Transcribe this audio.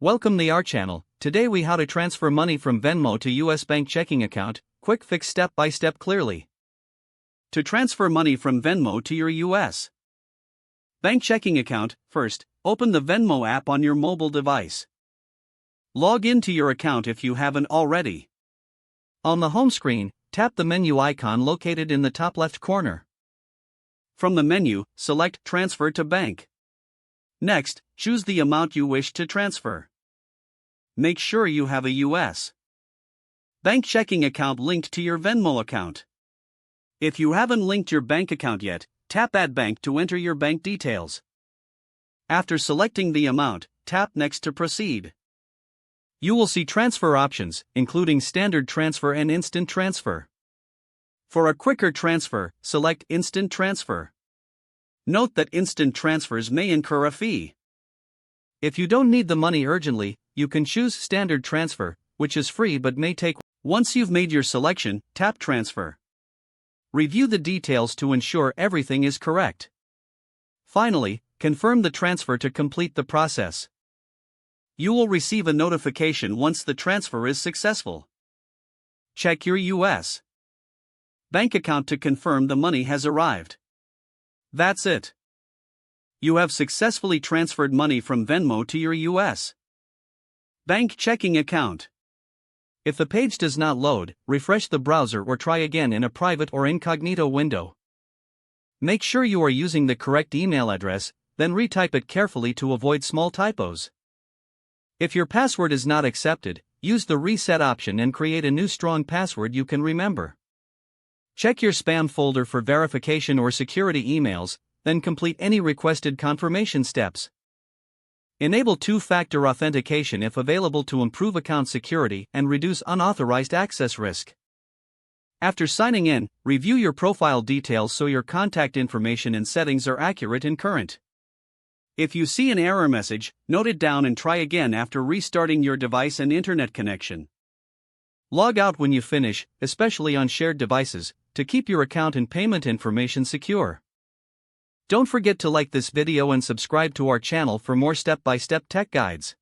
Welcome to our channel. Today we how to transfer money from Venmo to US bank checking account, quick fix step by step clearly. To transfer money from Venmo to your US bank checking account, first, open the Venmo app on your mobile device. Log into your account if you haven't already. On the home screen, tap the menu icon located in the top left corner. From the menu, select Transfer to Bank. Next, choose the amount you wish to transfer. Make sure you have a US bank checking account linked to your Venmo account. If you haven't linked your bank account yet, tap Add Bank to enter your bank details. After selecting the amount, tap Next to proceed. You will see transfer options, including standard transfer and instant transfer. For a quicker transfer, select Instant Transfer. Note that instant transfers may incur a fee. If you don't need the money urgently, you can choose Standard Transfer, which is free but may take. Once you've made your selection, tap Transfer. Review the details to ensure everything is correct. Finally, confirm the transfer to complete the process. You will receive a notification once the transfer is successful. Check your US bank account to confirm the money has arrived. That's it. You have successfully transferred money from Venmo to your US bank checking account. If the page does not load, refresh the browser or try again in a private or incognito window. Make sure you are using the correct email address, then retype it carefully to avoid small typos. If your password is not accepted, use the reset option and create a new strong password you can remember. Check your spam folder for verification or security emails, then complete any requested confirmation steps. Enable two-factor authentication if available to improve account security and reduce unauthorized access risk. After signing in, review your profile details so your contact information and settings are accurate and current. If you see an error message, note it down and try again after restarting your device and internet connection. Log out when you finish, especially on shared devices, to keep your account and payment information secure. Don't forget to like this video and subscribe to our channel for more step-by-step tech guides.